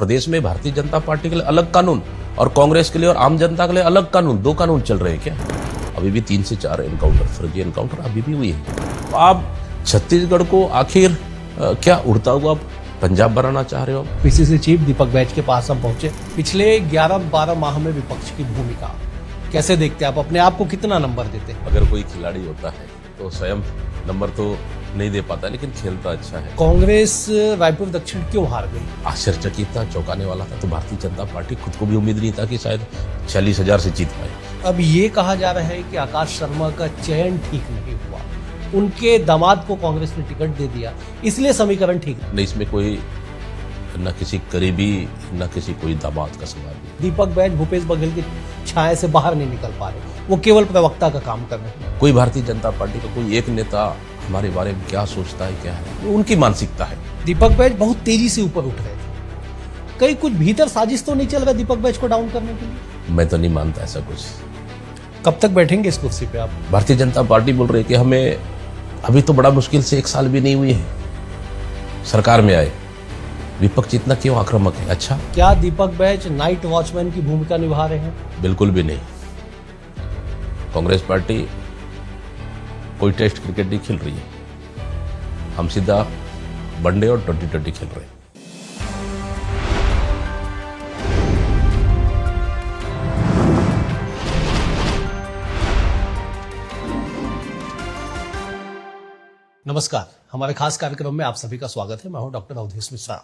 प्रदेश में भारतीय जनता पार्टी के लिए अलग कानून और कांग्रेस के लिए और आम जनता के लिए अलग कानून, दो कानून चल रहे हैं क्या? अभी भी 3 से 4 एनकाउंटर, फर्जी एनकाउंटर अभी भी हुई है। तो आप छत्तीसगढ़ को आखिर क्या उड़ता हुआ पंजाब बनाना चाह रहे हो? पीसीसी चीफ दीपक बैज के पास हम पहुंचे। पिछले 11-12 माह में विपक्ष की भूमिका कैसे देखते हैं आप? अपने आप को कितना नंबर देते हैं? अगर कोई खिलाड़ी होता है तो स्वयं नंबर तो नहीं दे पाता, लेकिन खेलता अच्छा है। कांग्रेस रायपुर दक्षिण क्यों हार गई? आश्चर्यचकित था, चौंकाने वाला था। तो भारतीय जनता पार्टी खुद को भी उम्मीद नहीं था कि शायद 40,000 से जीत पाए। अब ये कहा जा रहा है कि आकाश शर्मा का चयन ठीक नहीं हुआ, उनके दामाद को कांग्रेस ने टिकट दे दिया, इसलिए समीकरण ठीक नहीं। इसमें कोई न किसी करीबी न किसी कोई दामाद का सवाल नहीं। दीपक बैज भूपेश बघेल की छाया से बाहर नहीं निकल पा रहे, वो केवल प्रवक्ता का काम कर रहे हैं। कोई भारतीय जनता पार्टी का कोई एक नेता हमारे बारे में क्या सोचता है, क्या है, वो उनकी मानसिकता है। दीपक बैज बहुत तेजी से ऊपर उठ रहे थे, कहीं कुछ भीतर साजिश तो नहीं चल रहा दीपक बैज को डाउन करने के लिए? मैं तो नहीं मानता ऐसा कुछ। कब तक बैठेंगे इस कुर्सी पे आप? भारतीय जनता पार्टी बोल रही है कि हमें अभी तो बड़ा मुश्किल से 1 साल भी नहीं हुई है सरकार में आए, विपक्ष इतना क्यों आक्रामक है? अच्छा, क्या दीपक बैज नाइट वॉचमैन की भूमिका निभा रहे हैं? बिल्कुल भी नहीं। कांग्रेस पार्टी कोई टेस्ट क्रिकेट नहीं खेल रही है, हम सीधा वनडे और T20 खेल रहे हैं। नमस्कार, हमारे खास कार्यक्रम में आप सभी का स्वागत है। मैं हूं डॉक्टर अवधेश मिश्रा।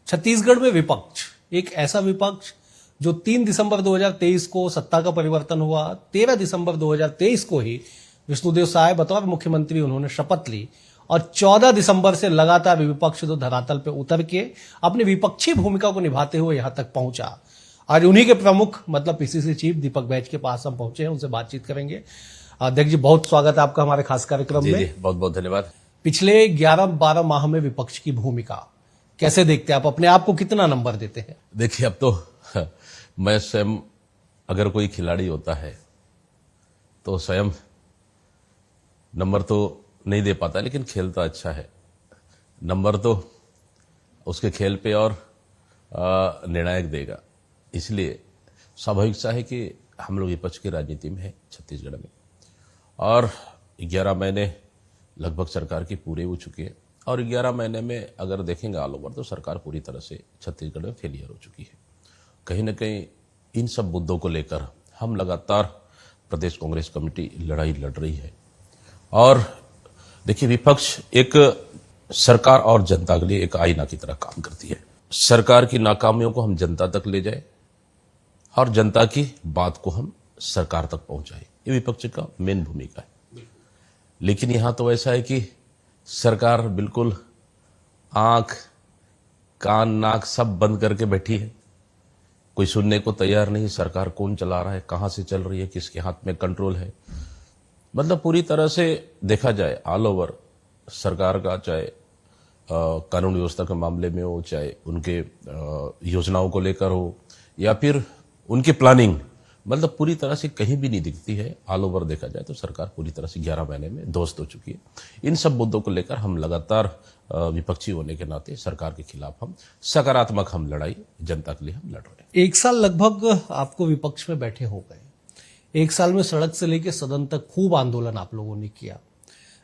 छत्तीसगढ़ में विपक्ष, एक ऐसा विपक्ष जो 3 दिसंबर 2023 को सत्ता का परिवर्तन हुआ, 13 दिसंबर 2023 को ही विष्णुदेव साय बतौर मुख्यमंत्री उन्होंने शपथ ली और 14 दिसंबर से लगातार विपक्ष तो धरातल पर उतर के अपनी विपक्षी भूमिका को निभाते हुए यहां तक पहुंचा। आज उन्हीं के प्रमुख मतलब पीसीसी चीफ दीपक बैज के पास हम पहुंचे हैं, उनसे बातचीत करेंगे। अध्यक्ष जी, बहुत स्वागत है आपका हमारे खास कार्यक्रम में। जी, बहुत बहुत धन्यवाद। पिछले 11-12 माह में विपक्ष की भूमिका कैसे देखते हैं आप? अपने आप को कितना नंबर देते हैं? देखिए, अब तो मैं स्वयं, अगर कोई खिलाड़ी होता है तो स्वयं नंबर तो नहीं दे पाता, लेकिन खेलता अच्छा है। नंबर तो उसके खेल पे और निर्णायक देगा। इसलिए स्वाभाविक सा है कि हम लोग विपक्ष की राजनीति में है छत्तीसगढ़ में, और 11 महीने लगभग सरकार की पूरे हो चुकी है। और 11 महीने में अगर देखेंगे ऑल ओवर, तो सरकार पूरी तरह से छत्तीसगढ़ में फेलियर हो चुकी है। कहीं ना कहीं इन सब मुद्दों को लेकर हम लगातार प्रदेश कांग्रेस कमेटी लड़ाई लड़ रही है। और देखिए, विपक्ष एक सरकार और जनता के लिए एक आईना की तरह काम करती है। सरकार की नाकामियों को हम जनता तक ले जाए और जनता की बात को हम सरकार तक पहुंचाए, ये विपक्ष का मेन भूमिका है। लेकिन यहां तो ऐसा है कि सरकार बिल्कुल आंख कान नाक सब बंद करके बैठी है, कोई सुनने को तैयार नहीं। सरकार कौन चला रहा है, कहां से चल रही है, किसके हाथ में कंट्रोल है, मतलब पूरी तरह से देखा जाए ऑल ओवर सरकार का, चाहे कानून व्यवस्था के मामले में हो, चाहे उनके योजनाओं को लेकर हो, या फिर उनकी प्लानिंग, मतलब पूरी तरह से कहीं भी नहीं दिखती है। ऑल ओवर देखा जाए तो सरकार पूरी तरह से 11 महीने में ध्वस्त हो चुकी है। इन सब मुद्दों को लेकर हम लगातार विपक्षी होने के नाते सरकार के खिलाफ हम सकारात्मक लड़ाई जनता के लिए हम लड़ रहे हैं। 1 साल लगभग आपको विपक्ष में बैठे हो गए। 1 साल में सड़क से लेकर सदन तक खूब आंदोलन आप लोगों ने किया,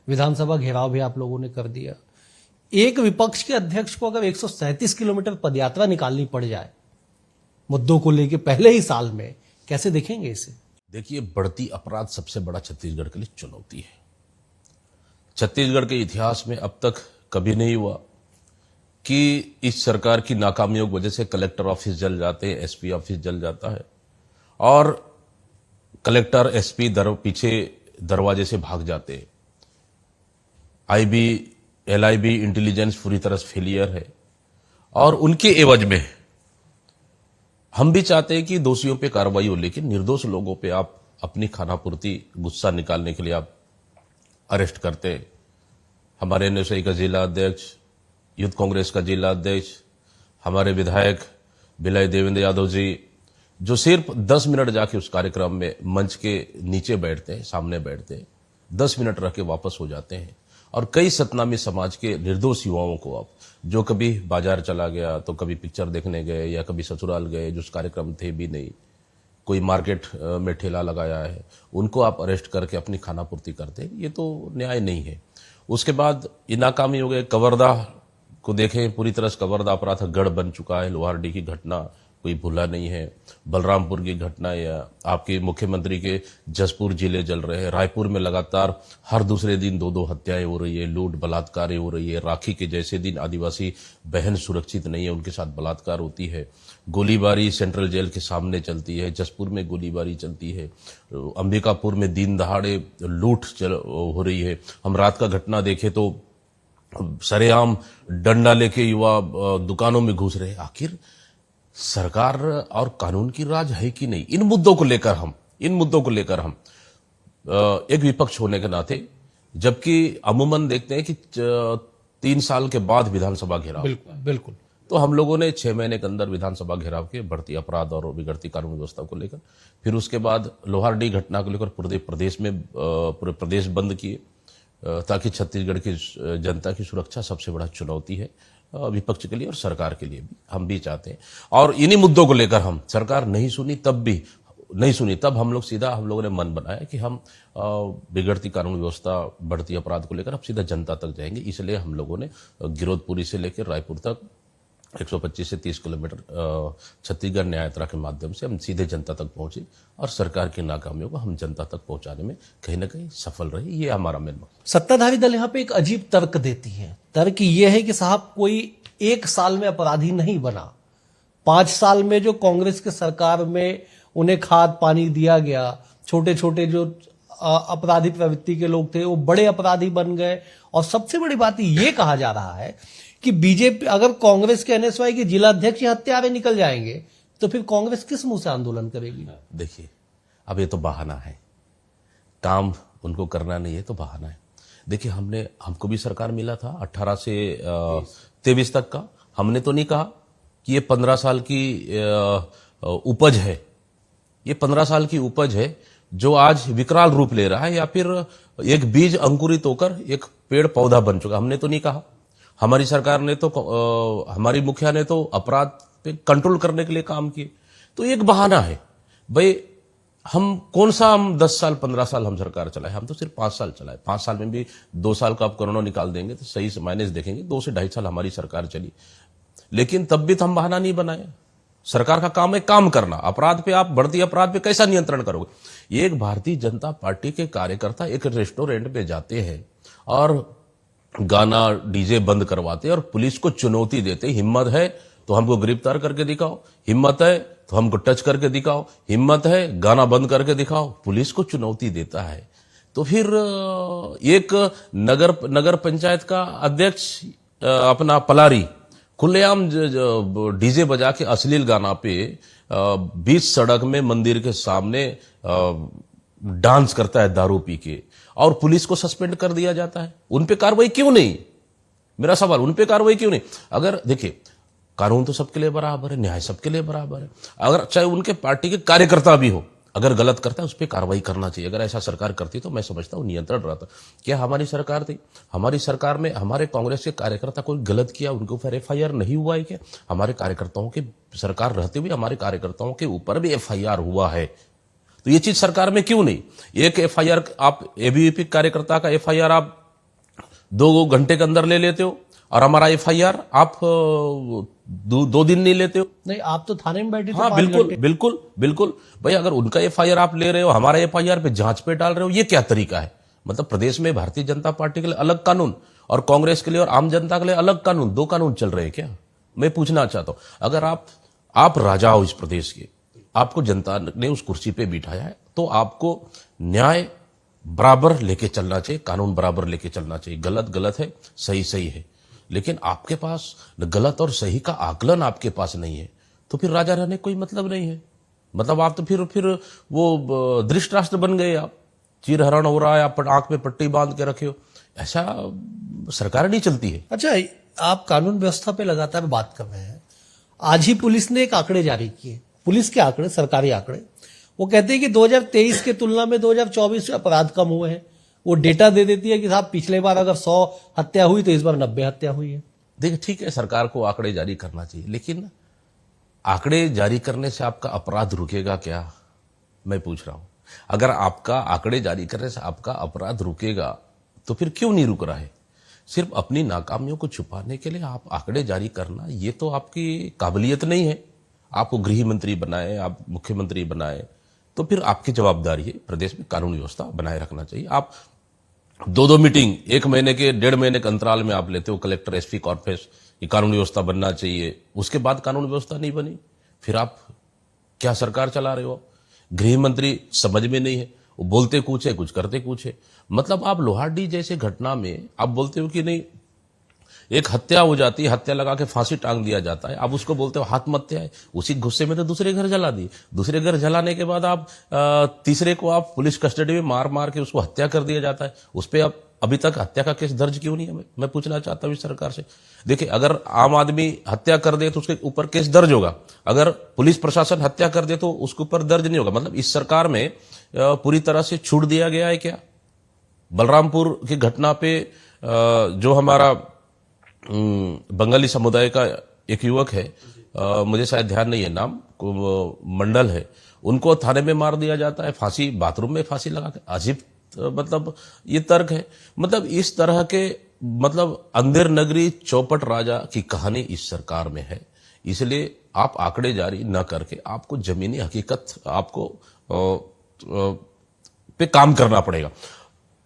विधानसभा घेराव भी आप लोगों ने कर दिया। एक विपक्ष के अध्यक्ष को अगर 137 किलोमीटर पदयात्रा निकालनी पड़ जाए मुद्दों को लेकर पहले ही साल में, कैसे देखेंगे इसे? देखिए, बढ़ती अपराध सबसे बड़ा छत्तीसगढ़ के लिए चुनौती है। छत्तीसगढ़ के इतिहास में अब तक कभी नहीं हुआ कि इस सरकार की नाकामियों की वजह से कलेक्टर ऑफिस जल जाते हैं, एसपी ऑफिस जल जाता है, और कलेक्टर एसपी पीछे दरवाजे से भाग जाते हैं। आईबी एलआईबी इंटेलिजेंस पूरी तरह से फेलियर है, और उनके एवज में हम भी चाहते हैं कि दोषियों पे कार्रवाई हो, लेकिन निर्दोष लोगों पे आप अपनी खानापूर्ति, गुस्सा निकालने के लिए आप अरेस्ट करते हैं। हमारे एनएसआई का जिला अध्यक्ष, यूथ कांग्रेस का जिला अध्यक्ष, हमारे विधायक बिलाय देवेंद्र यादव जी, जो सिर्फ 10 मिनट जाके उस कार्यक्रम में मंच के नीचे बैठते हैं, सामने बैठते हैं, 10 मिनट रह के वापस हो जाते हैं, और कई सतनामी समाज के निर्दोष युवाओं को आप, जो कभी बाजार चला गया तो कभी पिक्चर देखने गए या कभी ससुराल गए, जो कार्यक्रम थे भी नहीं, कोई मार्केट में ठेला लगाया है, उनको आप अरेस्ट करके अपनी खाना पूर्ति करते हैं, ये तो न्याय नहीं है। उसके बाद ये नाकामी हो गए। कवर्धा को देखें, पूरी तरह से कवर्धा अपराध गढ़ बन चुका है। लोहारडी की घटना कोई भूला नहीं है, बलरामपुर की घटना, या आपके मुख्यमंत्री के जसपुर जिले जल रहे हैं। रायपुर में लगातार हर दूसरे दिन 2-2 हत्याएं हो रही है, लूट बलात्कार हो रही है। राखी के जैसे दिन आदिवासी बहन सुरक्षित नहीं है, उनके साथ बलात्कार होती है। गोलीबारी सेंट्रल जेल के सामने चलती है, जसपुर में गोलीबारी चलती है, अंबिकापुर में दिन दहाड़े लूट हो रही है। हम रात का घटना देखें तो सरेआम डंडा लेके युवा दुकानों में घुस रहे। आखिर सरकार और कानून की राज है कि नहीं? इन मुद्दों को लेकर हम एक विपक्ष होने के नाते, जबकि अमूमन देखते हैं कि 3 साल के बाद विधानसभा घेराव, बिल्कुल, तो हम लोगों ने 6 महीने के अंदर विधानसभा घेराव के बढ़ती अपराध और बिगड़ती कानून व्यवस्था को लेकर, फिर उसके बाद लोहारडी घटना को लेकर पूरे प्रदेश बंद किए, ताकि छत्तीसगढ़ की जनता की सुरक्षा सबसे बड़ा चुनौती है विपक्ष के लिए और सरकार के लिए भी, हम भी चाहते हैं। और इन्हीं मुद्दों को लेकर हम, सरकार नहीं सुनी तब हम लोगों ने मन बनाया कि हम बिगड़ती कानून व्यवस्था, बढ़ती अपराध को लेकर अब सीधा जनता तक जाएंगे। इसलिए हम लोगों ने गिरोधपुरी से लेकर रायपुर तक 125 से 30 किलोमीटर छत्तीसगढ़ न्याय यात्रा के माध्यम से हम सीधे जनता तक पहुंचे और सरकार की नाकामियों को हम जनता तक पहुंचाने में कहीं ना कहीं सफल रहे। ये हमारा मेन मकसद। सत्ताधारी दल यहाँ पे एक अजीब तर्क देती है। तर्क ये है कि साहब कोई 1 साल में अपराधी नहीं बना, 5 साल में जो कांग्रेस के सरकार में उन्हें खाद पानी दिया गया, छोटे छोटे जो अपराधी प्रवृत्ति के लोग थे वो बड़े अपराधी बन गए। और सबसे बड़ी बात ये कहा जा रहा है कि बीजेपी, अगर कांग्रेस के एनएसवाई के जिला अध्यक्ष हत्यारे निकल जाएंगे तो फिर कांग्रेस किस मुंह से आंदोलन करेगी? देखिए, अब ये तो बहाना है, काम उनको करना नहीं है तो बहाना है। देखिए, हमको भी सरकार मिला था 18 से 23 तक का। हमने तो नहीं कहा कि ये 15 साल की उपज है, ये 15 साल की उपज है जो आज विकराल रूप ले रहा है, या फिर एक बीज अंकुरित होकर एक पेड़ पौधा बन चुका। हमने तो नहीं कहा। हमारी सरकार ने तो, हमारी मुखिया ने तो अपराध पे कंट्रोल करने के लिए काम किए। तो एक बहाना है भाई। हम 10 साल 15 साल हम सरकार चलाए, हम तो सिर्फ 5 साल चलाए। 5 साल में भी 2 साल का आप कोरोना निकाल देंगे तो सही से माइनस देखेंगे, 2 से 2.5 साल हमारी सरकार चली। लेकिन तब भी तो हम बहाना नहीं बनाए। सरकार का काम है काम करना। अपराध पे, आप बढ़ती अपराध पे कैसा नियंत्रण करोगे? एक भारतीय जनता पार्टी के कार्यकर्ता एक रेस्टोरेंट पे जाते हैं और गाना डीजे बंद करवाते और पुलिस को चुनौती देते, हिम्मत है तो हमको गिरफ्तार करके दिखाओ, हिम्मत है तो हमको टच करके दिखाओ, हिम्मत है गाना बंद करके दिखाओ। पुलिस को चुनौती देता है तो फिर एक नगर पंचायत का अध्यक्ष अपना पलारी खुलेआम डीजे बजा के अश्लील गाना पे बीच सड़क में मंदिर के सामने डांस करता है दारू पी के, और पुलिस को सस्पेंड कर दिया जाता है। उन पे कार्रवाई क्यों नहीं? मेरा सवाल, उन पे कार्रवाई क्यों नहीं? अगर देखिए, कानून तो सबके लिए बराबर है, न्याय सबके लिए बराबर है। अगर चाहे उनके पार्टी के कार्यकर्ता भी हो, अगर गलत करता है उस पर कार्रवाई करना चाहिए। अगर ऐसा सरकार करती तो मैं समझता हूं नियंत्रण रहता। क्या हमारी सरकार थी? हमारी सरकार में हमारे कांग्रेस के कार्यकर्ता कोई गलत किया, उनके ऊपर एफआईआर नहीं हुआ है क्या? हमारे कार्यकर्ताओं की सरकार रहते हुए हमारे कार्यकर्ताओं के ऊपर भी एफआईआर हुआ है। तो ये चीज सरकार में क्यों नहीं? एक एफआईआर, आप एबीवीपी कार्यकर्ता का एफआईआर आप 2 घंटे के अंदर ले लेते हो और हमारा एफआईआर आप 2 दिन नहीं लेते हो। नहीं, आप तो थाने में बैठे थे। हाँ, बिल्कुल भाई। अगर उनका एफआईआर आप ले रहे हो, हमारा एफआईआर पे जांच पे डाल रहे हो, ये क्या तरीका है? मतलब प्रदेश में भारतीय जनता पार्टी के लिए अलग कानून और कांग्रेस के लिए और आम जनता के लिए अलग कानून, 2 कानून चल रहे हैं क्या? मैं पूछना चाहता हूं। अगर आप राजा हो इस प्रदेश के, आपको जनता ने उस कुर्सी पे बिठाया है, तो आपको न्याय बराबर लेके चलना चाहिए, कानून बराबर लेके चलना चाहिए। गलत है, सही है। लेकिन आपके पास गलत और सही का आकलन आपके पास नहीं है, तो फिर राजा रहने कोई मतलब नहीं है। मतलब आप तो फिर वो धृतराष्ट्र बन गए। आप चीरहरण हो रहा है, आप आंख में पट्टी बांध के रखे हो, ऐसा सरकार नहीं चलती है। अच्छा, आप कानून व्यवस्था पे लगातार बात कर रहे हैं। आज ही पुलिस ने एक आंकड़े जारी किए, पुलिस के आंकड़े, सरकारी आंकड़े। वो कहते हैं कि 2023 की तुलना में 2024 में अपराध कम हुए हैं। वो डेटा दे देती है कि साहब पिछले बार अगर 100 हत्या हुई तो इस बार 90 हत्या हुई है। देखिए ठीक है, सरकार को आंकड़े जारी करना चाहिए, लेकिन आंकड़े जारी करने से आपका अपराध रुकेगा क्या, मैं पूछ रहा हूं। अगर आपका आंकड़े जारी करने से आपका अपराध रुकेगा तो फिर क्यों नहीं रुक रहा है? सिर्फ अपनी नाकामियों को छुपाने के लिए आप आंकड़े जारी करना, ये तो आपकी काबिलियत नहीं है। आपको गृह मंत्री बनाए, आप मुख्यमंत्री बनाए, तो फिर आपकी जवाबदारी है प्रदेश में कानून व्यवस्था बनाए रखना चाहिए। आप दो मीटिंग 1 महीने के 1.5 महीने के अंतराल में आप लेते हो, कलेक्टर एसपी कॉन्फ्रेंस, ये कानून व्यवस्था बनना चाहिए, उसके बाद कानून व्यवस्था नहीं बनी, फिर आप क्या सरकार चला रहे हो? गृह मंत्री समझ में नहीं है, वो बोलते कुछ है, कुछ करते कुछ है। मतलब आप लोहारडी जैसे घटना में आप बोलते हो कि नहीं, एक हत्या हो जाती है, हत्या लगा के फांसी टांग दिया जाता है, आप उसको बोलते हो आत्महत्या है। उसी गुस्से में तो दूसरे घर जला दिए, दूसरे घर जलाने के बाद आप तीसरे को आप पुलिस कस्टडी में मार मार के उसको हत्या कर दिया जाता है। उस पर आप अभी तक हत्या का केस दर्ज क्यों नहीं है? मैं पूछना चाहता हूं इस सरकार से। देखिए, अगर आम आदमी हत्या कर दे तो उसके ऊपर केस दर्ज होगा, अगर पुलिस प्रशासन हत्या कर दे तो उसके ऊपर दर्ज नहीं होगा। मतलब इस सरकार में पूरी तरह से छूट दिया गया है क्या? बलरामपुर की घटना पे जो हमारा बंगाली समुदाय का एक युवक है, मुझे शायद ध्यान नहीं है नाम, मंडल है, उनको थाने में मार दिया जाता है, फांसी बाथरूम में फांसी लगा के। अजीब मतलब ये तर्क है। मतलब इस तरह के मतलब अंधेर नगरी चौपट राजा की कहानी इस सरकार में है। इसलिए आप आंकड़े जारी न करके आपको जमीनी हकीकत आपको पे काम करना पड़ेगा।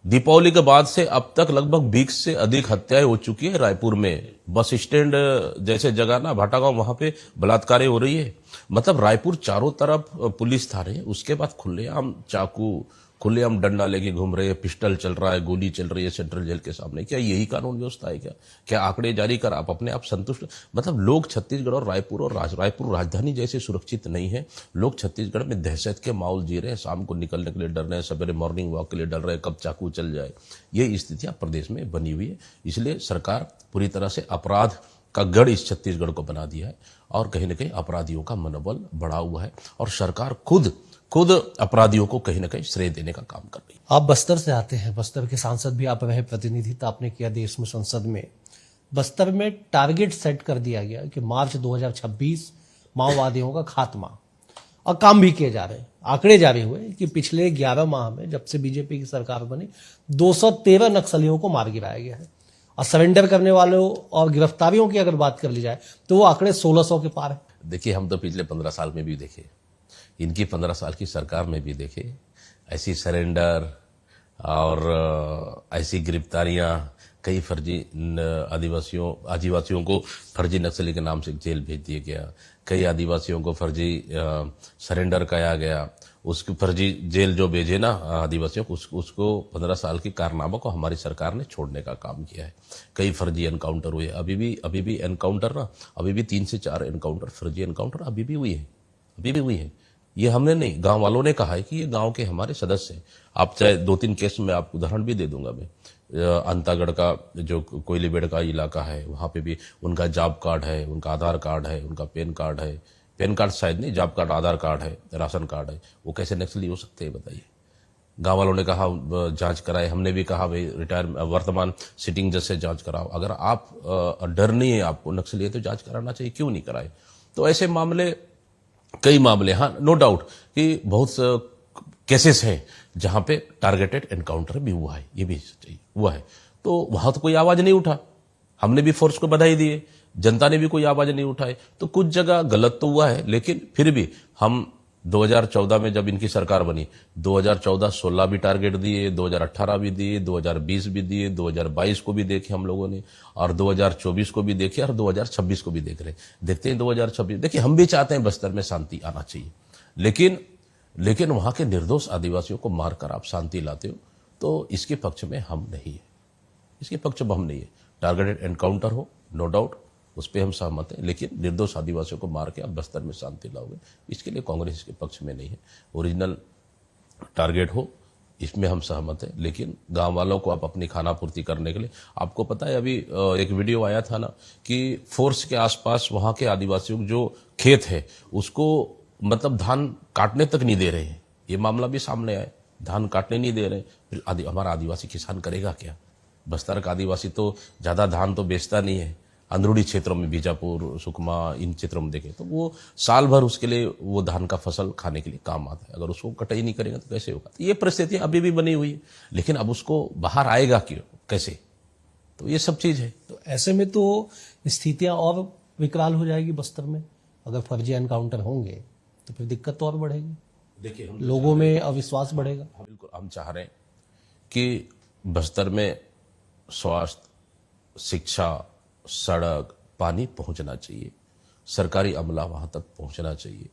दीपावली के बाद से अब तक लगभग 20 से अधिक हत्याएं हो चुकी है रायपुर में। बस स्टैंड जैसे जगह ना, भाटागांव, वहां पे बलात्कारें हो रही है। मतलब रायपुर चारों तरफ पुलिस थाने, उसके बाद खुलेआम चाकू, खुलेआम डंडा लेके घूम रहे हैं, पिस्टल चल रहा है, गोली चल रही है सेंट्रल जेल के सामने। क्या यही कानून व्यवस्था है क्या? क्या आंकड़े जारी कर आप अपने आप संतुष्ट? मतलब लोग छत्तीसगढ़ और रायपुर रायपुर राजधानी जैसे सुरक्षित नहीं है। लोग छत्तीसगढ़ में दहशत के माहौल जी रहे हैं, शाम को निकलने के लिए डर रहे हैं, सवेरे मॉर्निंग वॉक के लिए डर रहे हैं, कब चाकू चल जाए। ये स्थितियां प्रदेश में बनी हुई है। इसलिए सरकार पूरी तरह से अपराध का गढ़ इस छत्तीसगढ़ को बना दिया है और कहीं ना कहीं अपराधियों का मनोबल बढ़ा हुआ है और सरकार खुद अपराधियों को कहीं ना कहीं श्रेय देने का काम कर रही है। आप बस्तर से आते हैं, बस्तर के सांसद भी आप रहे, प्रतिनिधित्व आपने किया देश में, संसद में। बस्तर में टारगेट सेट कर दिया गया कि मार्च 2026 माओवादियों का खात्मा, और काम भी किए जा रहे हैं। आंकड़े जारी हुए कि पिछले 11 माह में, जब से बीजेपी की सरकार बनी, 213 नक्सलियों को मार गिराया गया है। और सरेंडर करने वालों और गिरफ्तारियों की अगर बात कर ली जाए तो वो आंकड़े 1600 के पार है। देखिए, हम तो पिछले 15 साल में भी देखे, इनकी 15 साल की सरकार में भी देखे, ऐसी सरेंडर और ऐसी गिरफ्तारियां, कई फर्जी आदिवासियों को फर्जी नक्सली के नाम से जेल भेज दिया गया, कई आदिवासियों को फर्जी सरेंडर किया गया, उसकी फर्जी जेल जो भेजे ना आदिवासियों को, उसको 15 साल की कारनामा को हमारी सरकार ने छोड़ने का काम किया है। कई फर्जी एनकाउंटर हुए, अभी भी एनकाउंटर ना, अभी भी 3 से 4 एनकाउंटर, फर्जी एनकाउंटर अभी भी हुई है। ये हमने नहीं, गांव वालों ने कहा है कि ये गांव के हमारे सदस्य हैं। आप चाहे 2-3 केस में आपको उदाहरण भी दे दूंगा मैं। अंतागढ़ का जो कोयलीबेड़ का इलाका है, वहां पे भी उनका जॉब कार्ड है, उनका आधार कार्ड है, उनका पैन कार्ड है, पैन कार्ड शायद नहीं, जॉब कार्ड, आधार कार्ड है, राशन कार्ड है। वो कैसे नक्सली हो सकते हैं बताइए? गांव वालों ने कहा जांच कराए, हमने भी कहा भाई वर्तमान सिटिंग जज से जांच कराओ। अगर आप डर नहीं है आपको नक्सली है तो जांच कराना चाहिए, क्यों नहीं कराए? तो ऐसे मामले, कई मामले, हाँ नो डाउट कि बहुत केसेस हैं जहां पे टारगेटेड एनकाउंटर भी हुआ है, ये भी हुआ है। तो वहां तो कोई आवाज नहीं उठा, हमने भी फोर्स को बधाई दी है, जनता ने भी कोई आवाज नहीं उठाई। तो कुछ जगह गलत तो हुआ है, लेकिन फिर भी हम 2014 में जब इनकी सरकार बनी, 2014-16 भी टारगेट दिए, 2018 भी दिए, 2020 भी दिए, 2022 को भी देखे हम लोगों ने, और 2024 को भी देखे, और 2026 को भी देख रहे। देखते हैं 2026। देखिए, हम भी चाहते हैं बस्तर में शांति आना चाहिए, लेकिन वहां के निर्दोष आदिवासियों को मारकर आप शांति लाते हो, तो इसके पक्ष में हम नहीं है, इसके पक्ष में हम नहीं है। टारगेटेड एनकाउंटर हो, नो डाउट, उस पर हम सहमत हैं, लेकिन निर्दोष आदिवासियों को मार के आप बस्तर में शांति लाओगे, इसके लिए कांग्रेस के पक्ष में नहीं है। ओरिजिनल टारगेट हो, इसमें हम सहमत हैं, लेकिन गांव वालों को आप अपनी खानापूर्ति करने के लिए, आपको पता है अभी एक वीडियो आया था ना कि फोर्स के आसपास वहां के आदिवासियों को जो खेत है उसको मतलब धान काटने तक नहीं दे रहे हैं। ये मामला भी सामने आया, धान काटने नहीं दे रहे, फिर हमारा आदिवासी किसान करेगा क्या? बस्तर का आदिवासी तो ज़्यादा धान तो बेचता नहीं है। अंदरूनी क्षेत्रों में बीजापुर, सुकमा, इन क्षेत्रों में देखें तो वो साल भर उसके लिए वो धान का फसल खाने के लिए काम आता है। अगर उसको कटाई नहीं करेंगे तो कैसे होगा? तो ये परिस्थिति अभी भी बनी हुई है, लेकिन अब उसको बाहर आएगा क्यों, कैसे? तो ये सब चीज़ है। तो ऐसे में तो स्थितियां और विकराल हो जाएगी बस्तर में। अगर फर्जी एनकाउंटर होंगे तो फिर दिक्कत तो और बढ़ेगी, देखिए लोगों में अविश्वास बढ़ेगा। बिल्कुल हम चाह रहे हैं कि बस्तर में स्वास्थ्य, शिक्षा, सड़क, पानी पहुंचना चाहिए, सरकारी अमला वहां तक पहुंचना चाहिए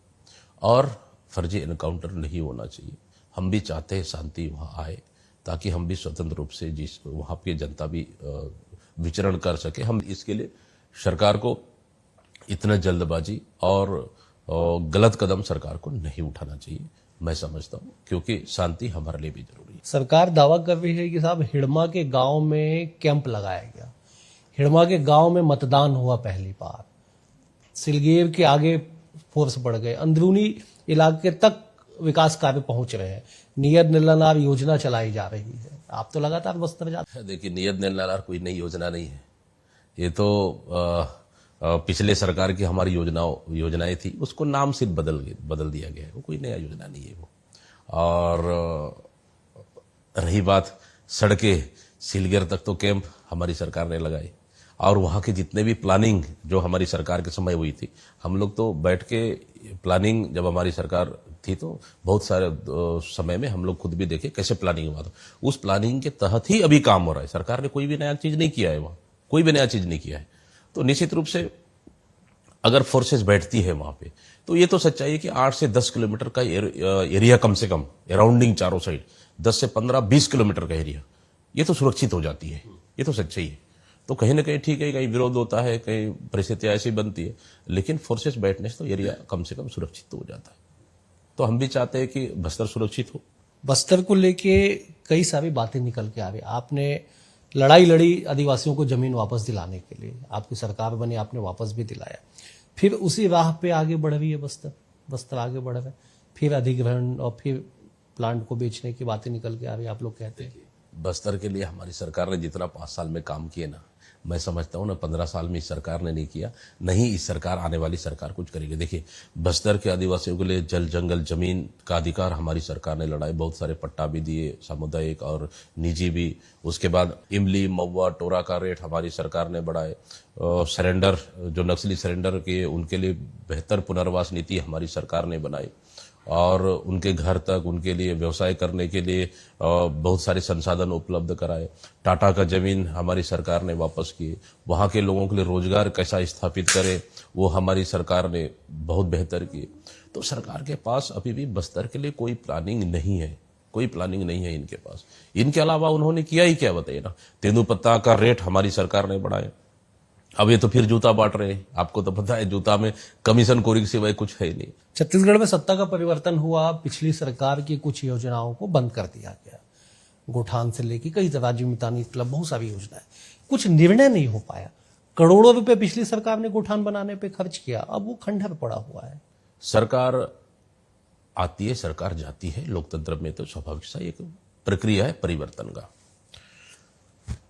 और फर्जी एनकाउंटर नहीं होना चाहिए। हम भी चाहते हैं शांति वहां आए ताकि हम भी स्वतंत्र रूप से वहां की जनता भी विचरण कर सके। हम इसके लिए सरकार को इतना जल्दबाजी और गलत कदम सरकार को नहीं उठाना चाहिए, मैं समझता हूं, क्योंकि शांति हमारे लिए भी जरूरी है। सरकार दावा कर रही है कि साहब हिड़मा के गांव में कैंप लगाया गया, हिड़मा के गांव में मतदान हुआ पहली बार, सिलगेर के आगे फोर्स बढ़ गए, अंदरूनी इलाके तक विकास कार्य पहुंच रहे हैं, नियत निलनार योजना चलाई जा रही है। आप तो लगातार बस्तर जाते हैं। देखिए, नियत निलनार कोई नई योजना नहीं है, ये तो पिछले सरकार की हमारी योजनाएं थी, उसको नाम सिर्फ बदल दिया गया है, वो कोई नया योजना नहीं है वो। और रही बात सड़कें, सिलगेर तक तो कैंप हमारी सरकार ने लगाए और वहाँ के जितने भी प्लानिंग जो हमारी सरकार के समय हुई थी, हम लोग तो बैठ के प्लानिंग, जब हमारी सरकार थी तो बहुत सारे समय में हम लोग खुद भी देखे कैसे प्लानिंग हुआ था। उस प्लानिंग के तहत ही अभी काम हो रहा है। सरकार ने कोई भी नया चीज नहीं किया है, वहाँ कोई भी नया चीज नहीं किया है। तो निश्चित रूप से अगर फोर्सेस बैठती है वहां पे, तो ये तो सच्चाई है कि 8 से 10 किलोमीटर का एरिया कम से कम अराउंडिंग चारों साइड 10 से 15-20 किलोमीटर का एरिया, ये तो सुरक्षित हो जाती है, ये तो सच्चाई है। तो कहीं ना कहीं ठीक है, कहीं विरोध होता है, कहीं परिस्थितियां ऐसी बनती है, लेकिन फोर्सेस बैठने से तो एरिया कम से कम सुरक्षित तो हो जाता है। तो हम भी चाहते हैं कि बस्तर सुरक्षित हो। बस्तर को लेके कई सारी बातें निकल के आ रही। आपने लड़ाई लड़ी आदिवासियों को जमीन वापस दिलाने के लिए, आपकी सरकार बनी, आपने वापस भी दिलाया, फिर उसी राह पे आगे बढ़ रही है बस्तर आगे बढ़ रहा है, फिर अधिग्रहण और फिर प्लांट को बेचने की बातें निकल के आ रही। आप लोग कहते हैं बस्तर के लिए हमारी सरकार ने जितना 5 साल में काम किए ना, मैं समझता हूं ना 15 साल में इस सरकार ने नहीं किया, नहीं इस सरकार, आने वाली सरकार कुछ करेगी। देखिए, बस्तर के आदिवासियों के लिए जल जंगल जमीन का अधिकार हमारी सरकार ने लड़ाई, बहुत सारे पट्टा भी दिए, सामुदायिक और निजी भी। उसके बाद इमली, महुआ, टोरा का रेट हमारी सरकार ने बढ़ाए। सरेंडर, जो नक्सली सरेंडर के, उनके लिए बेहतर पुनर्वास नीति हमारी सरकार ने बनाई और उनके घर तक, उनके लिए व्यवसाय करने के लिए बहुत सारे संसाधन उपलब्ध कराए। टाटा का जमीन हमारी सरकार ने वापस की। वहाँ के लोगों के लिए रोजगार कैसा स्थापित करे, वो हमारी सरकार ने बहुत बेहतर की। तो सरकार के पास अभी भी बस्तर के लिए कोई प्लानिंग नहीं है, कोई प्लानिंग नहीं है इनके पास। इनके अलावा उन्होंने किया ही क्या, बताइए ना। तेंदुपत्ता का रेट हमारी सरकार ने बढ़ाया, अब ये तो फिर जूता बांट रहे हैं। आपको तो पता है, जूता में कमीशन खोरी के सिवाय कुछ है ही नहीं। छत्तीसगढ़ में सत्ता का परिवर्तन हुआ, पिछली सरकार की कुछ योजनाओं को बंद कर दिया गया, गोठान से लेकर कई राज्य मितानी क्लब, बहुत सारी योजनाएं, कुछ निर्णय नहीं हो पाया। करोड़ों रुपए पिछली सरकार ने गोठान बनाने पे खर्च किया, अब वो खंडहर पड़ा हुआ है। सरकार आती है, सरकार जाती है, लोकतंत्र में तो स्वाभाविक सा एक प्रक्रिया है परिवर्तन का।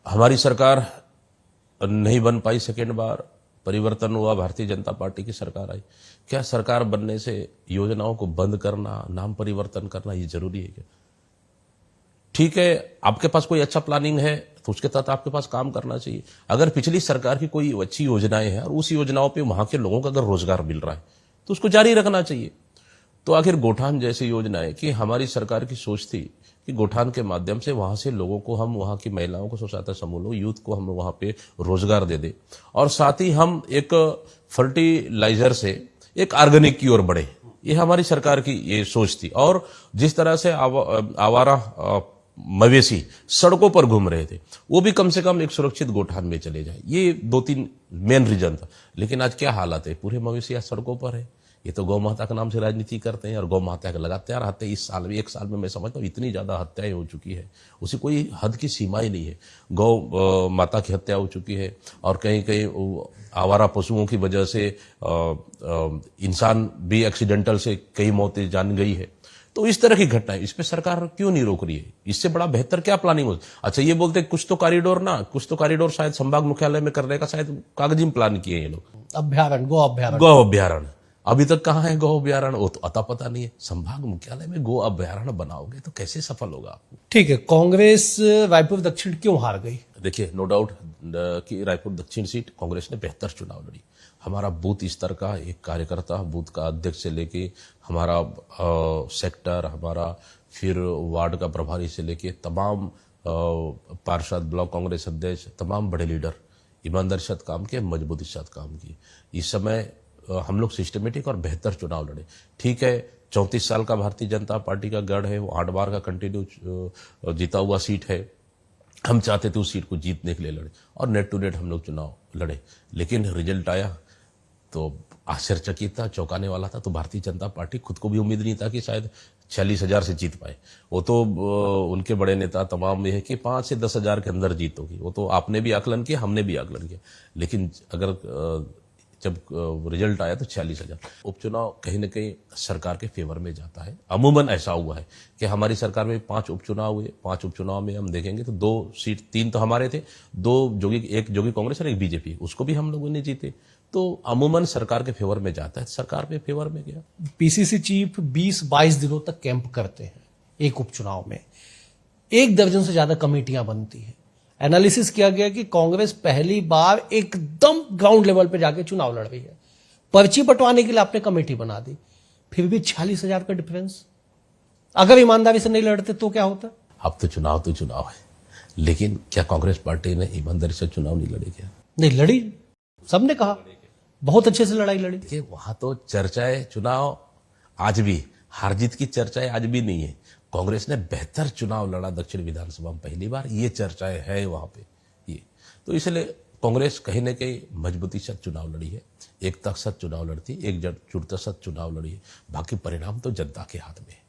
हमारी सरकार नहीं बन पाई, सेकेंड बार परिवर्तन हुआ, भारतीय जनता पार्टी की सरकार आई। क्या सरकार बनने से योजनाओं को बंद करना, नाम परिवर्तन करना, ये जरूरी है क्या? ठीक है, आपके पास कोई अच्छा प्लानिंग है तो उसके तहत आपके पास काम करना चाहिए। अगर पिछली सरकार की कोई अच्छी योजनाएं हैं और उस योजनाओं पे वहां के लोगों को अगर रोजगार मिल रहा है तो उसको जारी रखना चाहिए। तो आखिर गोठान जैसी योजनाएं, कि हमारी सरकार की सोच थी कि गोठान के माध्यम से वहां से लोगों को, हम वहां की महिलाओं को, स्वसहायता समूहों, यूथ को हम वहां पे रोजगार दे दे और साथ ही हम एक फर्टिलाइजर से एक ऑर्गेनिक की ओर बढ़े, ये हमारी सरकार की ये सोच थी। और जिस तरह से आवारा मवेशी सड़कों पर घूम रहे थे, वो भी कम से कम एक सुरक्षित गोठान में चले जाए, ये 2-3 मेन रीजन था। लेकिन आज क्या हालत है, पूरे मवेशी आज सड़कों पर है। ये तो गौ माता के नाम से राजनीति करते हैं और गौ माता के लगातार हत्या, इस साल में, 1 साल में मैं समझता हूँ इतनी ज्यादा हत्याएं हो चुकी है, उसे कोई हद की सीमा ही नहीं है। गौ माता की हत्या हो चुकी है और कहीं कहीं आवारा पशुओं की वजह से इंसान भी एक्सीडेंटल से कई मौतें जान गई है। तो इस तरह की घटनाएं, इस पे सरकार क्यों नहीं रोक रही है? इससे बड़ा बेहतर क्या प्लानिंग हो? अच्छा, ये बोलते कुछ तो कॉरिडोर शायद संभाग मुख्यालय में करने का शायद कागजी में प्लान किए ये लोग। अभ्यारण्य, गो अभ्यारण्य। गौ अभ्यारण्य अभी तक कहाँ है? गौ अभ्यारण्य वो तो अता पता नहीं है। संभाग मुख्यालय में गौ अभ्यारण्य बनाओगे तो कैसे सफल होगा? ठीक है, कांग्रेस रायपुर दक्षिण क्यों हार गई? देखिए, नो डाउट कि रायपुर दक्षिण सीट कांग्रेस ने बेहतर चुनाव लड़ी। हमारा बूथ स्तर का एक कार्यकर्ता, बूथ का अध्यक्ष से लेके हमारा सेक्टर, हमारा फिर वार्ड का प्रभारी से लेके तमाम पार्षद, ब्लॉक कांग्रेस अध्यक्ष, तमाम बड़े लीडर ईमानदारी के साथ काम किए, मजबूती के साथ काम किए। इस समय हम लोग सिस्टमेटिक और बेहतर चुनाव लड़े। ठीक है, 34 साल का भारतीय जनता पार्टी का गढ़ है, वो 8 बार का कंटिन्यू जीता हुआ सीट है। हम चाहते थे उस सीट को जीतने के लिए लड़े और नेट टू नेट हम लोग चुनाव लड़े, लेकिन रिजल्ट आया तो आश्चर्यचकित था, चौंकाने वाला था। तो भारतीय जनता पार्टी खुद को भी उम्मीद नहीं था कि शायद 46,000 से जीत पाए। वो तो उनके बड़े नेता तमाम ये है कि 5 से 10,000 के अंदर जीत होगी। वो तो आपने भी आकलन किया, हमने भी आकलन किया, लेकिन अगर जब रिजल्ट आया तो 46,000। उपचुनाव कहीं ना कहीं सरकार के फेवर में जाता है। अमूमन ऐसा हुआ है कि हमारी सरकार में 5 उपचुनाव हुए। 5 उपचुनाव में हम देखेंगे तो 2 सीट, 3 तो हमारे थे, 2 एक जोगी कांग्रेस और एक बीजेपी, उसको भी हम लोगों ने जीते। तो अमूमन सरकार के फेवर में जाता है, सरकार के फेवर में गया। पीसीसी चीफ 20-22 दिनों तक कैंप करते हैं एक उपचुनाव में, 1 दर्जन से ज्यादा कमेटियां बनती हैं। एनालिसिस किया गया कि कांग्रेस पहली बार एकदम ग्राउंड लेवल पे जाके चुनाव लड़ रही है। पर्ची बंटवाने के लिए आपने कमेटी बना दी, फिर भी 46,000 का डिफरेंस। अगर ईमानदारी से नहीं लड़ते तो क्या होता? अब तो चुनाव है, लेकिन क्या कांग्रेस पार्टी ने ईमानदारी से चुनाव नहीं लड़े? क्या नहीं लड़ी? सबने कहा बहुत अच्छे से लड़ाई लड़ी। देखिए, वहां तो चर्चाएं, चुनाव आज भी, हार जीत की चर्चाएं आज भी नहीं है। कांग्रेस ने बेहतर चुनाव लड़ा दक्षिण विधानसभा में पहली बार, ये चर्चाएं है वहां पे ये। तो इसलिए कांग्रेस कहीं न कहीं मजबूती से चुनाव लड़ी है, एकता के साथ चुनाव लड़ती, एकजुटता के साथ चुनाव लड़ी है। बाकी परिणाम तो जनता के हाथ में है।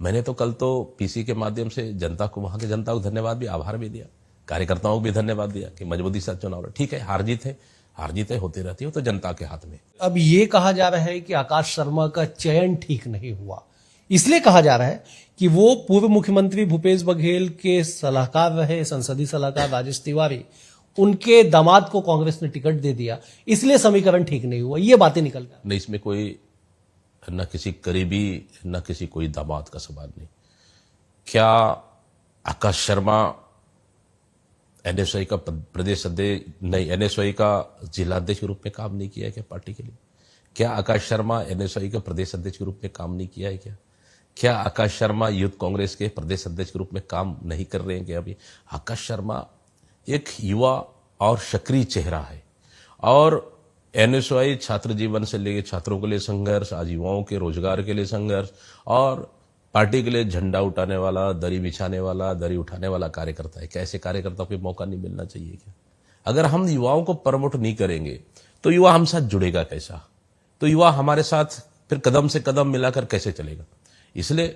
मैंने तो कल तो पीसी के माध्यम से जनता को, वहां के जनता को धन्यवाद भी, आभार भी दिया, कार्यकर्ताओं को भी धन्यवाद दिया कि मजबूती से चुनाव लड़ा। ठीक है, हार जीत है, होती रहती है, तो जनता के हाथ में। अब ये कहा जा रहा है कि आकाश शर्मा का चयन ठीक नहीं हुआ। इसलिए कहा जा रहा है कि वो पूर्व मुख्यमंत्री भूपेश बघेल के सलाहकार रहे, संसदीय सलाहकार राजेश तिवारी, उनके दामाद को कांग्रेस ने टिकट दे दिया, इसलिए समीकरण ठीक नहीं हुआ। ये बातें निकल गई। नहीं, इसमें कोई न किसी करीबी न किसी कोई दामाद का सवाल नहीं। क्या आकाश शर्मा एनएसवाई का प्रदेश अध्यक्ष नहीं, एनएसवाई का जिलाध्यक्ष के रूप में काम नहीं किया है क्या पार्टी के लिए? क्या आकाश शर्मा एनएसवाई का प्रदेश अध्यक्ष के रूप में काम नहीं किया है क्या? क्या आकाश शर्मा यूथ कांग्रेस के प्रदेश अध्यक्ष के रूप में काम नहीं कर रहे हैं क्या? अभी आकाश शर्मा एक युवा और सक्रिय चेहरा है, और एनएसवाई छात्र जीवन से लेकर छात्रों के लिए संघर्ष, आज युवाओं के रोजगार के लिए संघर्ष, और पार्टी के लिए झंडा उठाने वाला, दरी बिछाने वाला, दरी उठाने वाला कार्यकर्ता है। क्या ऐसे कार्यकर्ताओं को मौका नहीं मिलना चाहिए क्या? अगर हम युवाओं को प्रमोट नहीं करेंगे तो युवा हम साथ जुड़ेगा कैसा? तो युवा हमारे साथ फिर कदम से कदम मिलाकर कैसे चलेगा? इसलिए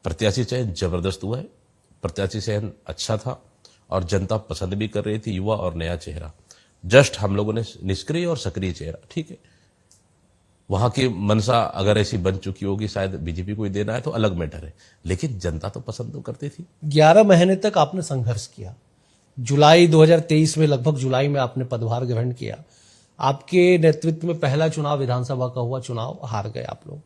प्रत्याशी चयन जबरदस्त हुआ है, प्रत्याशी चयन अच्छा था, और जनता पसंद भी कर रही थी, युवा और नया चेहरा। जस्ट हम लोगों ने निष्क्रिय और सक्रिय चेहरा, ठीक है, वहां की मनसा अगर ऐसी बन चुकी होगी, शायद बीजेपी को ही देना है तो अलग मैटर है, लेकिन जनता तो पसंद तो करती थी। 11 महीने तक आपने संघर्ष किया। जुलाई 2023 में, लगभग जुलाई में आपने पदभार ग्रहण किया। आपके नेतृत्व में पहला चुनाव विधानसभा का हुआ, चुनाव हार गए आप लोग।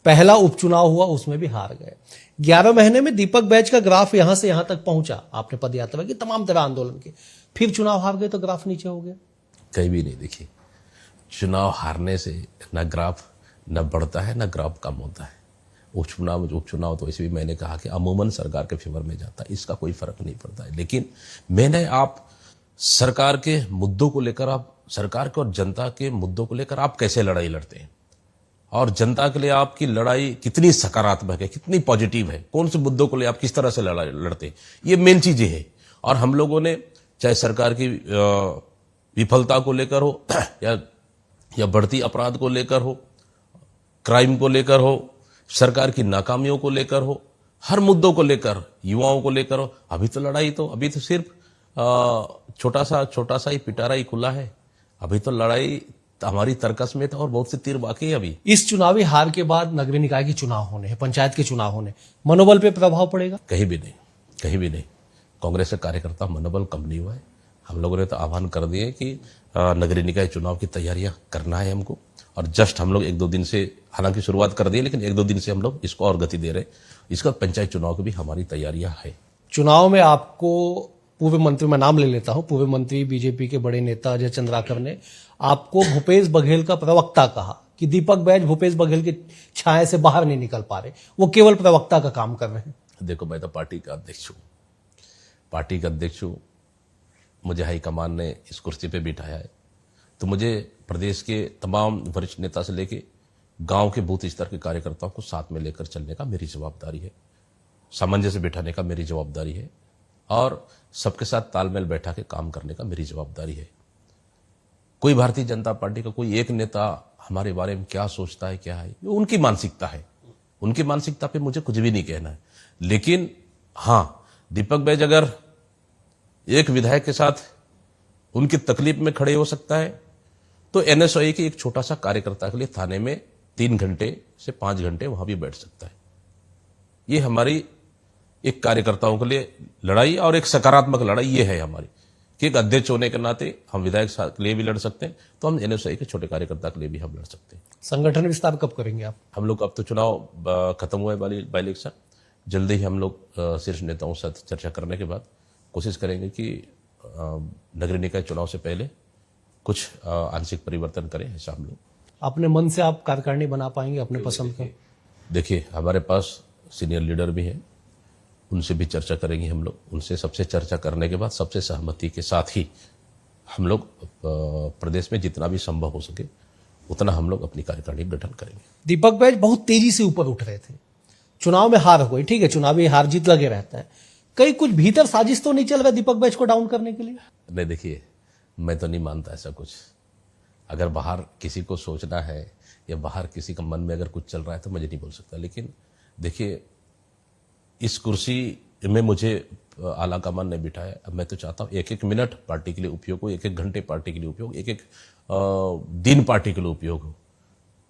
पहला उपचुनाव हुआ, उसमें भी हार गए। 11 महीने में दीपक बैच का ग्राफ यहां से यहां तक पहुंचा। आपने पदयात्रा की, तमाम तरह आंदोलन के, फिर चुनाव हार गए तो ग्राफ नीचे हो गया। कहीं भी नहीं। देखिए, चुनाव हारने से न ग्राफ न बढ़ता है न ग्राफ कम होता है। उपचुनाव तो वैसे भी मैंने कहा कि अमूमन सरकार के फेवर में जाता है, इसका कोई फर्क नहीं पड़ता है। लेकिन आप सरकार के मुद्दों को लेकर, आप सरकार के और जनता के मुद्दों को लेकर आप कैसे लड़ाई लड़ते हैं, और जनता के लिए आपकी लड़ाई कितनी सकारात्मक है, कितनी पॉजिटिव है, कौन से मुद्दों को ले आप किस तरह से लड़ाई लड़ते हैं, ये मेन चीजें हैं। और हम लोगों ने, चाहे सरकार की विफलता को लेकर हो या बढ़ती अपराध को लेकर हो, क्राइम को लेकर हो, सरकार की नाकामियों को लेकर हो, हर मुद्दों को लेकर, युवाओं को लेकर हो, अभी तो सिर्फ छोटा सा ही पिटारा ही खुला है। अभी तो लड़ाई तो हमारी तर्कस में तो और बहुत से तीर बाकी है अभी। इस चुनावी हार के बाद नगरीय निकाय के चुनाव होने हैं, पंचायत के चुनाव होने, मनोबल पे प्रभाव पड़ेगा? कहीं भी नहीं, कहीं भी नहीं। कांग्रेस के कार्यकर्ता मनोबल कम नहीं हुआ है। हम लोगों ने तो आह्वान कर दिए कि नगरीय निकाय चुनाव की तैयारियां करना है हमको, और जस्ट हम लोग 1-2 दिन से, हालांकि शुरुआत कर दी है, लेकिन 1-2 दिन से हम लोग इसको और गति दे रहे हैं। इसका पंचायत चुनाव की भी हमारी तैयारियां है। चुनाव में आपको पूर्व मंत्री, मैं नाम ले लेता हूं, पूर्व मंत्री बीजेपी के बड़े नेता अजय चंद्राकर ने आपको भूपेश बघेल का प्रवक्ता कहा कि दीपक बैज भूपेश बघेल की छाया से बाहर नहीं निकल पा रहे, वो केवल प्रवक्ता का काम कर रहे हैं। देखो, मैं तो पार्टी का अध्यक्ष हूँ, पार्टी का अध्यक्ष हूँ। मुझे हाईकमान ने इस कुर्सी पे बिठाया है, तो मुझे प्रदेश के तमाम वरिष्ठ नेता से लेके गांव के बूथ स्तर के कार्यकर्ताओं को साथ में लेकर चलने का मेरी जवाबदारी है, सामंजस्य बिठाने का मेरी जवाबदारी है, और सबके साथ तालमेल बैठा के काम करने का मेरी जवाबदारी है। कोई भारतीय जनता पार्टी का कोई एक नेता हमारे बारे में क्या सोचता है, क्या है, ये उनकी मानसिकता है। उनकी मानसिकता पे मुझे कुछ भी नहीं कहना है। लेकिन हाँ, दीपक बैज अगर एक विधायक के साथ उनकी तकलीफ में खड़े हो सकता है, तो एनएसयूआई के एक छोटा सा कार्यकर्ता के लिए थाने में 3 घंटे से 5 घंटे वहां भी बैठ सकता है। ये हमारी एक कार्यकर्ताओं के लिए लड़ाई, और एक सकारात्मक लड़ाई ये है हमारी, कि एक अध्यक्ष होने के नाते हम विधायक के लिए भी लड़ सकते हैं, तो हम एनएसयूआई के छोटे कार्यकर्ता के लिए भी हम लड़ सकते हैं। संगठन विस्तार कब करेंगे आप? हम लोग, अब तो चुनाव खत्म हुए बाई इलेक्शन, जल्दी ही हम लोग शीर्ष नेताओं से चर्चा करने के बाद कोशिश करेंगे कि नगरीय निकाय चुनाव से पहले कुछ आंशिक परिवर्तन करें, ऐसा हम लोग। अपने मन से आप कार्यकारिणी बना पाएंगे अपने पसंद का? देखिए, हमारे पास सीनियर लीडर भी हैं, उनसे भी चर्चा करेंगे हम लोग। उनसे सबसे चर्चा करने के बाद सबसे सहमति के साथ ही हम लोग प्रदेश में जितना भी संभव हो सके उतना हम लोग अपनी कार्यकारिणी गठन करेंगे। दीपक बैज बहुत तेजी से ऊपर उठ रहे थे, चुनाव में हार हो गई, ठीक है, चुनावी हार जीत लगे रहता है, कहीं कुछ भीतर साजिश तो नहीं चल रहा दीपक बैज को डाउन करने के लिए? नहीं, देखिए, मैं तो नहीं मानता ऐसा कुछ। अगर बाहर किसी को सोचना है या बाहर किसी का मन में अगर कुछ चल रहा है तो मुझे नहीं बोल सकता। लेकिन देखिए, इस कुर्सी में मुझे आला कमान ने बिठाया। अब मैं तो चाहता हूँ 1-1 मिनट पार्टी के लिए उपयोग हो, 1-1 घंटे पार्टी के लिए उपयोग, 1-1 दिन पार्टी के लिए उपयोग हो।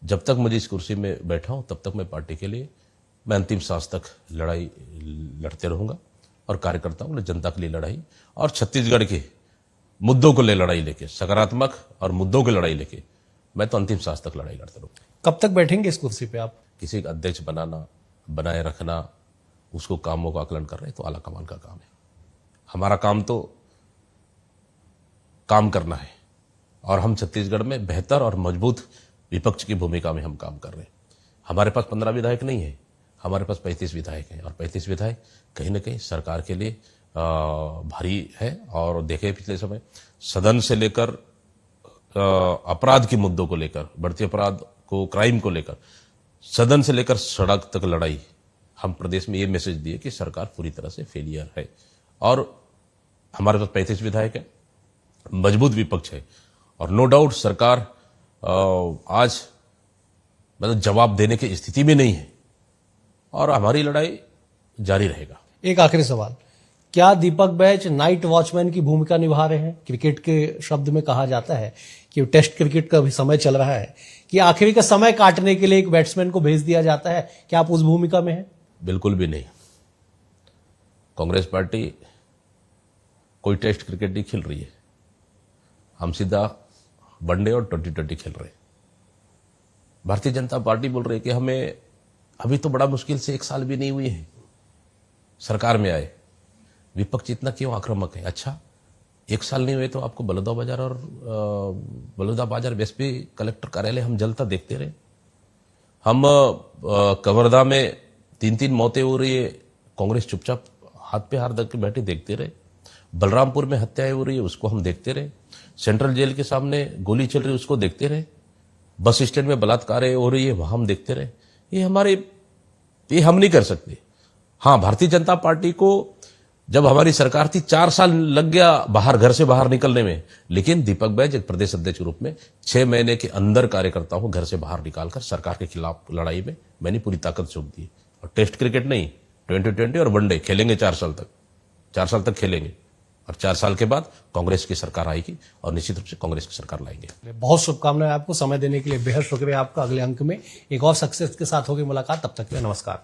जब तक मुझे इस कुर्सी में बैठा हूं तब तक मैं पार्टी के लिए, मैं अंतिम सांस तक लड़ाई लड़ते रहूंगा, और कार्यकर्ताओं ने जनता के लिए लड़ाई, और छत्तीसगढ़ के मुद्दों को ले लड़ाई लेके, सकारात्मक और मुद्दों की लड़ाई लेके मैं तो अंतिम सांस तक लड़ाई लड़ते रहूंगा। कब तक बैठेंगे इस कुर्सी पे आप? किसी का अध्यक्ष बनाना, बनाए रखना, उसको कामों का आकलन कर रहे हैं तो आला कमान का काम है। हमारा काम तो काम करना है, और हम छत्तीसगढ़ में बेहतर और मजबूत विपक्ष की भूमिका में हम काम कर रहे हैं। हमारे पास 15 विधायक नहीं है, हमारे पास 35 विधायक हैं, और 35 विधायक कहीं ना कहीं सरकार के लिए भारी है। और देखे पिछले समय सदन से लेकर अपराध के मुद्दों को लेकर, बढ़ती अपराध को, क्राइम को लेकर, सदन से लेकर सड़क तक लड़ाई, हम प्रदेश में ये मैसेज दिए कि सरकार पूरी तरह से फेलियर है। और हमारे पास 35 विधायक है, मजबूत विपक्ष है, और नो डाउट सरकार आज मतलब जवाब देने की स्थिति में नहीं है, और हमारी लड़ाई जारी रहेगा। एक आखिरी सवाल, क्या दीपक बैज नाइट वॉचमैन की भूमिका निभा रहे हैं? क्रिकेट के शब्द में कहा जाता है कि टेस्ट क्रिकेट का भी समय चल रहा है, कि आखिरी का समय काटने के लिए एक बैट्समैन को भेज दिया जाता है, क्या आप उस भूमिका में हैं? बिल्कुल भी नहीं। कांग्रेस पार्टी कोई टेस्ट क्रिकेट नहीं खेल रही है, हम सीधा वनडे और 2020 खेल रहे हैं। भारतीय जनता पार्टी बोल रही है कि हमें अभी तो बड़ा मुश्किल से 1 साल भी नहीं हुई है सरकार में आए, विपक्ष इतना क्यों आक्रामक है? अच्छा, 1 साल नहीं हुए तो आपको बलौदाबाजार और बलौदाबाजार एसपी कलेक्टर कार्यालय हम जलता देखते रहे। हम कवर्धा में 3-3 मौतें हो रही है, कांग्रेस चुपचाप हाथ पे हाथ रख के बैठे देखते रहे। बलरामपुर में हत्याएं हो रही है, उसको हम देखते रहे। सेंट्रल जेल के सामने गोली चल रही है, उसको देखते रहे। बस स्टैंड में बलात्कार हो रही है, वहां हम देखते रहे। ये हम नहीं कर सकते। हाँ, भारतीय जनता पार्टी को जब हमारी सरकार थी 4 साल लग गया बाहर, घर से बाहर निकलने में, लेकिन दीपक बैज एक प्रदेश अध्यक्ष के रूप में 6 महीने के अंदर कार्यकर्ताओं को घर से बाहर निकालकर सरकार के खिलाफ लड़ाई में मैंने पूरी ताकत झोंक दी। और टेस्ट क्रिकेट नहीं, 2020 और वनडे खेलेंगे 4 साल तक, 4 साल तक खेलेंगे। और 4 साल के बाद कांग्रेस की सरकार आएगी और निश्चित रूप से कांग्रेस की सरकार लाएंगे। बहुत शुभकामनाएं आपको, समय देने के लिए बेहद शुक्रिया आपका। अगले अंक में एक और सक्सेस के साथ होगी मुलाकात, तब तक के लिए नमस्कार।